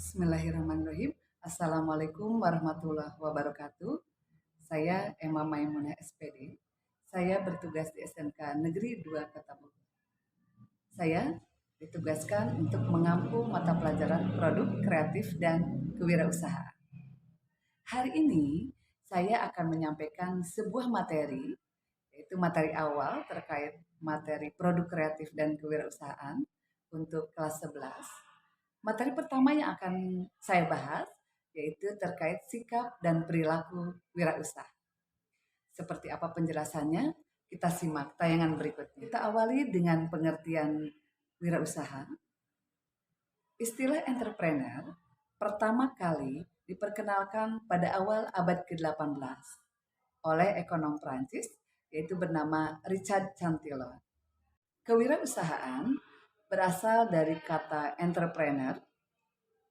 Bismillahirrahmanirrahim. Assalamualaikum warahmatullahi wabarakatuh. Saya Emma Maimunah SPD. Saya bertugas di SMK Negeri 2 Kota Bogor. Saya ditugaskan untuk mengampu mata pelajaran produk kreatif dan kewirausahaan. Hari ini saya akan menyampaikan sebuah materi, yaitu materi awal terkait materi produk kreatif dan kewirausahaan untuk kelas 11. Materi pertama yang akan saya bahas yaitu terkait sikap dan perilaku wirausaha. Seperti apa penjelasannya? Kita simak tayangan berikutnya. Kita awali dengan pengertian wirausaha. Istilah entrepreneur pertama kali diperkenalkan pada awal abad ke-18 oleh ekonom Prancis yaitu bernama Richard Cantillon. Kewirausahaan berasal dari kata entrepreneur,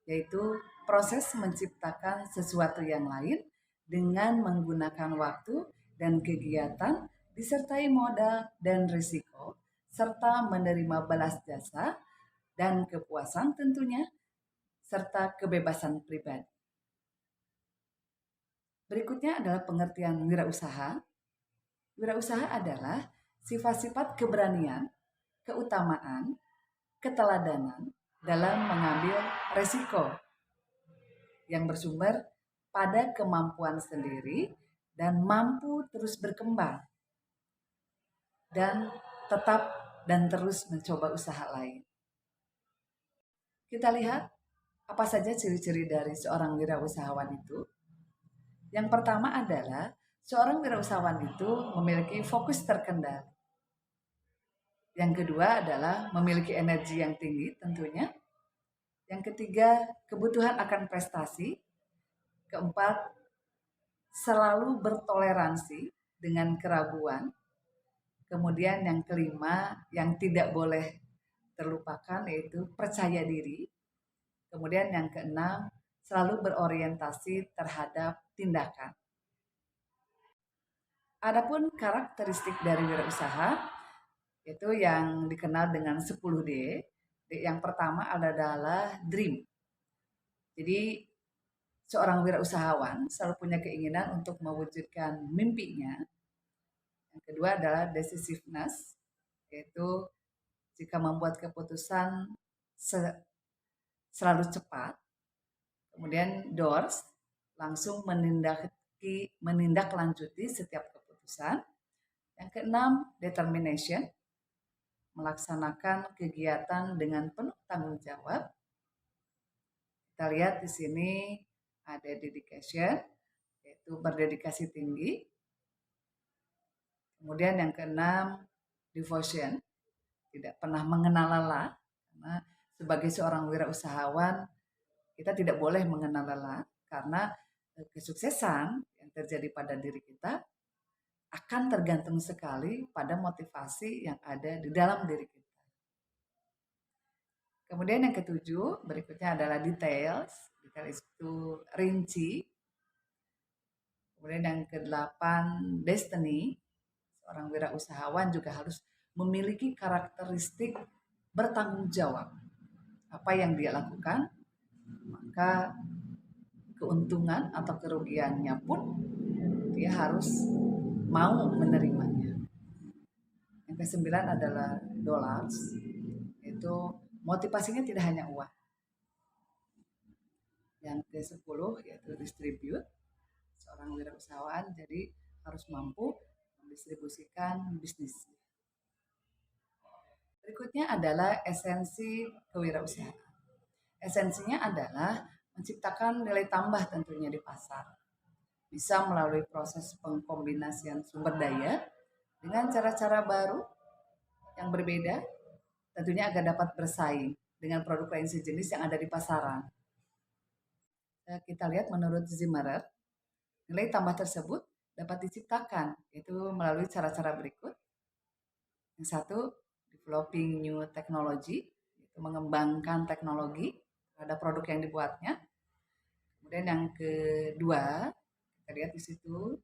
yaitu proses menciptakan sesuatu yang lain dengan menggunakan waktu dan kegiatan disertai modal dan risiko, serta menerima balas jasa dan kepuasan tentunya, serta kebebasan pribadi. Berikutnya adalah pengertian wirausaha. Wirausaha adalah sifat-sifat keberanian, keutamaan, keteladanan dalam mengambil resiko yang bersumber pada kemampuan sendiri dan mampu terus berkembang dan tetap dan terus mencoba usaha lain. Kita lihat apa saja ciri-ciri dari seorang wirausahawan itu. Yang pertama adalah seorang wirausahawan itu memiliki fokus terkendali. Yang kedua adalah memiliki energi yang tinggi tentunya. Yang ketiga, kebutuhan akan prestasi. Keempat, selalu bertoleransi dengan keraguan. Kemudian yang kelima, yang tidak boleh terlupakan yaitu percaya diri. Kemudian yang keenam, selalu berorientasi terhadap tindakan. Adapun karakteristik dari wirausaha itu yang dikenal dengan 10D. Yang pertama adalah dream. Jadi seorang wirausahawan selalu punya keinginan untuk mewujudkan mimpinya. Yang kedua adalah decisiveness, yaitu jika membuat keputusan selalu cepat. Kemudian doors, langsung menindaklanjuti setiap keputusan. Yang keenam, determination, melaksanakan kegiatan dengan penuh tanggung jawab. Kita lihat di sini ada dedication, yaitu berdedikasi tinggi. Kemudian yang keenam, devotion, tidak pernah mengenal lelah. Karena sebagai seorang wirausahawan, kita tidak boleh mengenal lelah karena kesuksesan yang terjadi pada diri kita akan tergantung sekali pada motivasi yang ada di dalam diri kita. Kemudian yang ketujuh, berikutnya adalah details. Detail itu rinci. Kemudian yang kedelapan, destiny. Seorang wirausahawan juga harus memiliki karakteristik bertanggung jawab. Apa yang dia lakukan, maka keuntungan atau kerugiannya pun dia harus mau menerimanya. Yang kesembilan adalah dollars, itu motivasinya tidak hanya uang. Yang ke-10 yaitu distribute, seorang wirausahawan jadi harus mampu mendistribusikan bisnisnya. Berikutnya adalah esensi kewirausahaan. Esensinya adalah menciptakan nilai tambah tentunya di pasar. Bisa melalui proses pengkombinasian sumber daya dengan cara-cara baru yang berbeda, tentunya agar dapat bersaing dengan produk lain sejenis yang ada di pasaran. Kita lihat menurut Zimmerer, nilai tambah tersebut dapat diciptakan yaitu melalui cara-cara berikut. Yang satu, developing new technology, yaitu mengembangkan teknologi terhadap produk yang dibuatnya. Kemudian yang kedua, kita lihat di situ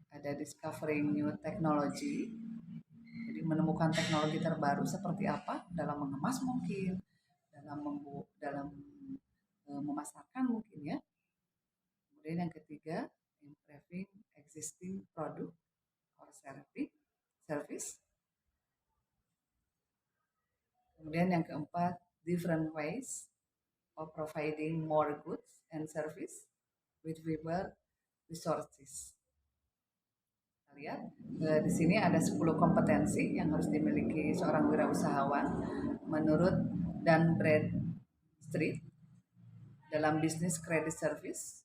ada discovering new technology. Jadi menemukan teknologi terbaru seperti apa dalam mengemas mungkin, dalam existing product or service. Kemudian yang keempat, different ways of providing more goods and service with fewer resources. Kita lihat di sini ada 10 kompetensi yang harus dimiliki seorang wirausahawan menurut Dan Bradstreet dalam bisnis credit service.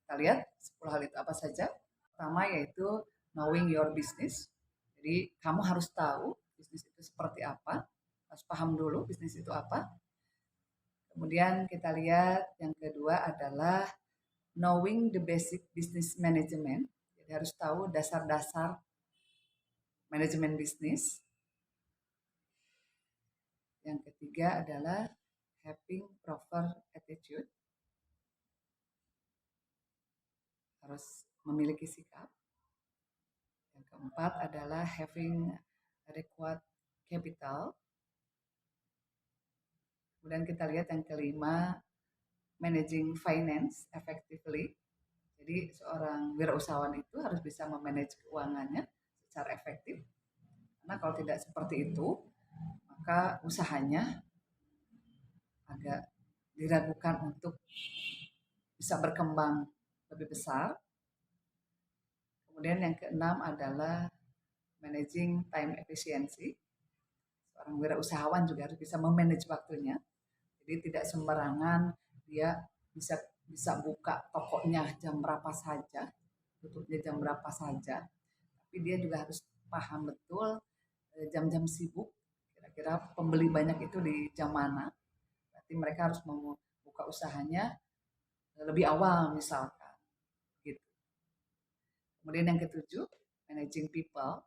Kita lihat 10 hal itu apa saja. Pertama yaitu knowing your business. Jadi kamu harus tahu bisnis itu seperti apa, harus paham dulu bisnis itu apa. Kemudian kita lihat yang kedua adalah knowing the basic business management. Jadi harus tahu dasar-dasar manajemen bisnis. Yang ketiga adalah having proper attitude. Harus memiliki sikap. Yang keempat adalah having adequate capital. Kemudian kita lihat yang kelima, managing finance effectively. Jadi seorang wirausahawan itu harus bisa memanage keuangannya secara efektif. Karena kalau tidak seperti itu, maka usahanya agak diragukan untuk bisa berkembang lebih besar. Kemudian yang keenam adalah managing time efficiency. Seorang wirausahawan juga harus bisa memanage waktunya. Jadi tidak sembarangan dia bisa buka tokonya jam berapa saja, tutupnya jam berapa saja. Tapi dia juga harus paham betul jam-jam sibuk, kira-kira pembeli banyak itu di jam mana. Berarti mereka harus membuka usahanya lebih awal misalkan. Kemudian yang ketujuh, managing people.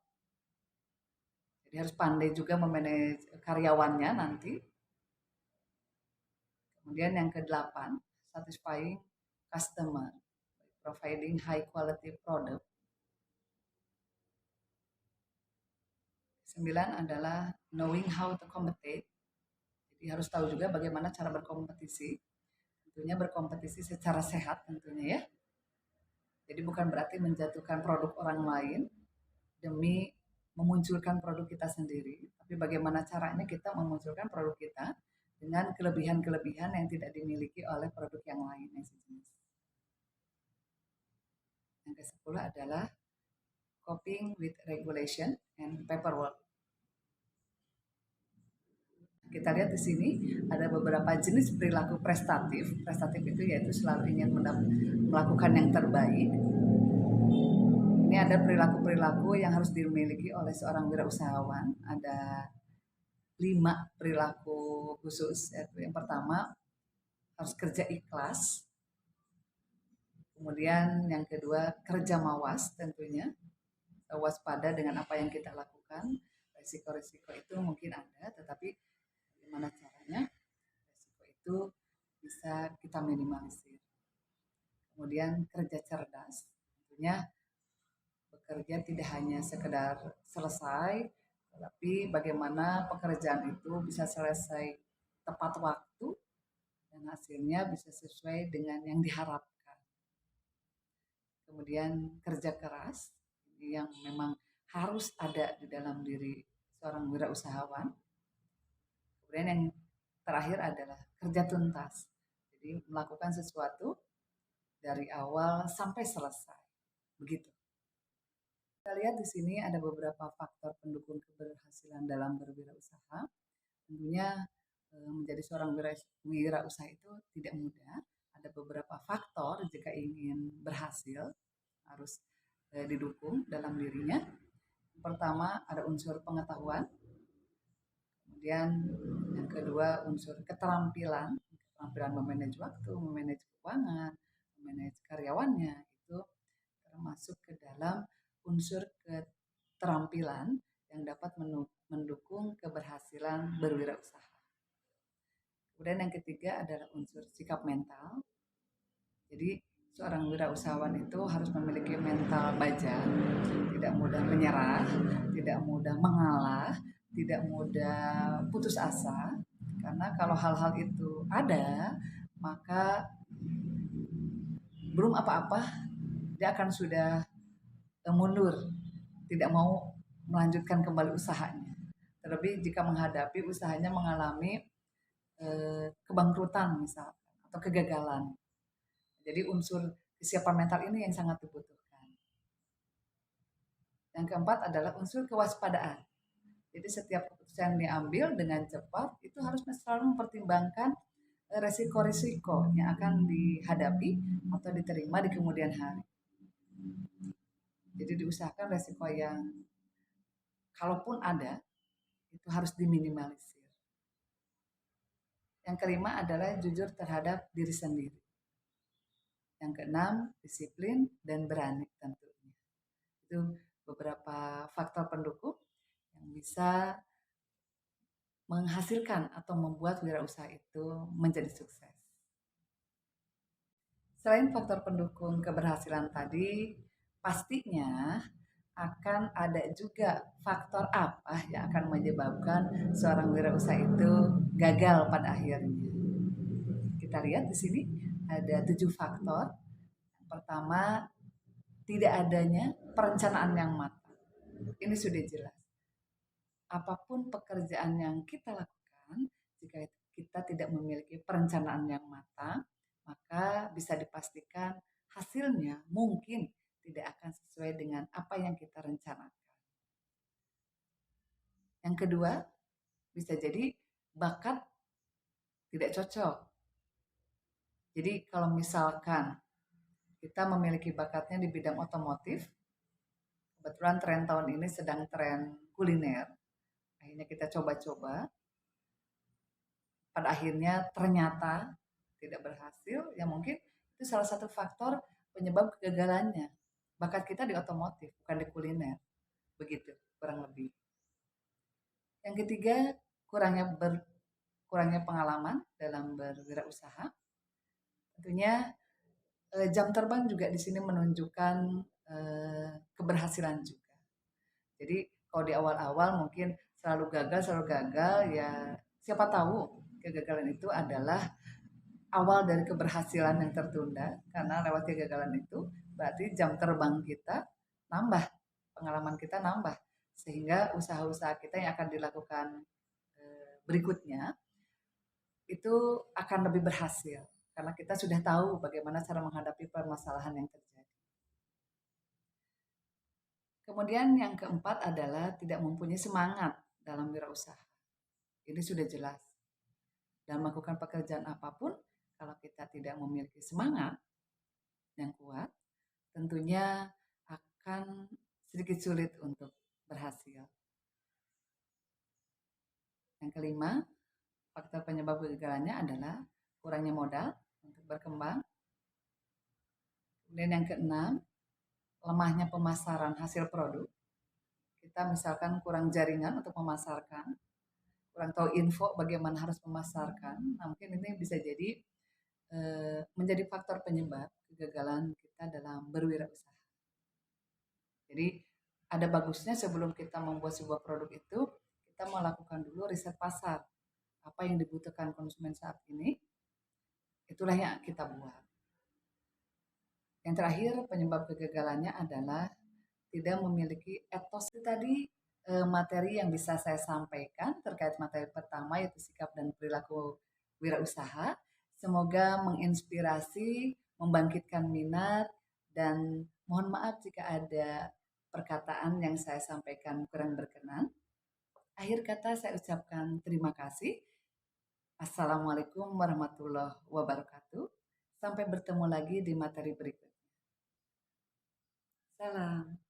Jadi harus pandai juga memanage karyawannya nanti. Kemudian yang kedelapan, satisfying customer, providing high quality product. 9 adalah knowing how to compete. Jadi harus tahu juga bagaimana cara berkompetisi. Tentunya berkompetisi secara sehat tentunya ya. Jadi bukan berarti menjatuhkan produk orang lain demi memunculkan produk kita sendiri, tapi bagaimana caranya kita memunculkan produk kita dengan kelebihan-kelebihan yang tidak dimiliki oleh produk yang lain yang sejenis. Yang ke-10 adalah coping with regulation and paperwork. Kita lihat di sini ada beberapa jenis perilaku prestatif. Prestatif itu yaitu selalu ingin melakukan yang terbaik. Ini ada perilaku-perilaku yang harus dimiliki oleh seorang wirausahawan. Ada 5 perilaku khusus. Yaitu yang pertama, harus kerja ikhlas. Kemudian yang kedua, kerja mawas tentunya. Waspada dengan apa yang kita lakukan. Risiko-risiko itu mungkin ada, tetapi bagaimana caranya risiko itu bisa kita minimalisir. Kemudian kerja cerdas. Tentunya bekerja tidak hanya sekedar selesai, tetapi bagaimana pekerjaan itu bisa selesai tepat waktu dan hasilnya bisa sesuai dengan yang diharapkan. Kemudian kerja keras, yang memang harus ada di dalam diri seorang wirausahawan. Kemudian yang terakhir adalah kerja tuntas, jadi melakukan sesuatu dari awal sampai selesai, begitu. Kita lihat di sini ada beberapa faktor pendukung keberhasilan dalam berwirausaha. Tentunya menjadi seorang wirausaha itu tidak mudah. Ada beberapa faktor jika ingin berhasil harus didukung dalam dirinya. Yang pertama ada unsur pengetahuan. Kemudian yang kedua unsur keterampilan memanage waktu, memanage keuangan, memanage karyawannya, itu termasuk ke dalam unsur keterampilan yang dapat mendukung keberhasilan berwirausaha. Kemudian yang ketiga adalah unsur sikap mental. Jadi seorang wirausahawan itu harus memiliki mental baja, tidak mudah menyerah, tidak mudah mengalah, tidak mudah putus asa. Karena kalau hal-hal itu ada, maka belum apa-apa dia akan sudah mundur, tidak mau melanjutkan kembali usahanya. Terlebih jika menghadapi usahanya mengalami kebangkrutan misalkan atau kegagalan. Jadi unsur kesiapan mental ini yang sangat dibutuhkan. Yang keempat adalah unsur kewaspadaan. Jadi setiap keputusan yang diambil dengan cepat itu harus selalu mempertimbangkan resiko-risiko yang akan dihadapi atau diterima di kemudian hari. Jadi diusahakan resiko yang kalaupun ada itu harus diminimalisir. Yang kelima adalah jujur terhadap diri sendiri. Yang keenam, disiplin dan berani tentunya. Itu beberapa faktor pendukung yang bisa menghasilkan atau membuat wirausaha itu menjadi sukses. Selain faktor pendukung keberhasilan tadi, pastinya akan ada juga faktor apa yang akan menyebabkan seorang wirausaha itu gagal pada akhirnya. Kita lihat di sini ada 7 faktor. Yang pertama, tidak adanya perencanaan yang matang. Ini sudah jelas. Apapun pekerjaan yang kita lakukan, jika kita tidak memiliki perencanaan yang matang, maka bisa dipastikan hasilnya mungkin tidak akan sesuai dengan apa yang kita rencanakan. Yang kedua, bisa jadi bakat tidak cocok. Jadi kalau misalkan kita memiliki bakatnya di bidang otomotif, kebetulan tren tahun ini sedang tren kuliner, akhirnya kita coba-coba, pada akhirnya ternyata tidak berhasil, ya mungkin itu salah satu faktor penyebab kegagalannya. Bakat kita di otomotif, bukan di kuliner. Begitu, kurang lebih. Yang ketiga, kurangnya pengalaman dalam berwirausaha. Tentunya jam terbang juga di sini menunjukkan keberhasilan juga. Jadi kalau di awal-awal mungkin selalu gagal, ya siapa tahu kegagalan itu adalah awal dari keberhasilan yang tertunda, karena lewat kegagalan itu berarti jam terbang kita nambah, pengalaman kita nambah, sehingga usaha-usaha kita yang akan dilakukan berikutnya itu akan lebih berhasil karena kita sudah tahu bagaimana cara menghadapi permasalahan yang terjadi. Kemudian yang keempat adalah tidak mempunyai semangat dalam wirausaha. Ini sudah jelas. Dan melakukan pekerjaan apapun, kalau kita tidak memiliki semangat yang kuat, tentunya akan sedikit sulit untuk berhasil. Yang kelima, faktor penyebab kegagalannya adalah kurangnya modal untuk berkembang. Kemudian yang keenam, lemahnya pemasaran hasil produk. Kita misalkan kurang jaringan untuk memasarkan, kurang tahu info bagaimana harus memasarkan. Nah, mungkin ini bisa jadi menjadi faktor penyebab kegagalan kita dalam berwirausaha. Jadi ada bagusnya sebelum kita membuat sebuah produk itu, kita melakukan dulu riset pasar. Apa yang dibutuhkan konsumen saat ini, itulah yang kita buat. Yang terakhir, penyebab kegagalannya adalah tidak memiliki etos. Itu tadi materi yang bisa saya sampaikan terkait materi pertama, yaitu sikap dan perilaku wirausaha. Semoga menginspirasi, membangkitkan minat, dan mohon maaf jika ada perkataan yang saya sampaikan kurang berkenan. Akhir kata saya ucapkan terima kasih. Assalamualaikum warahmatullahi wabarakatuh. Sampai bertemu lagi di materi berikutnya. Salam.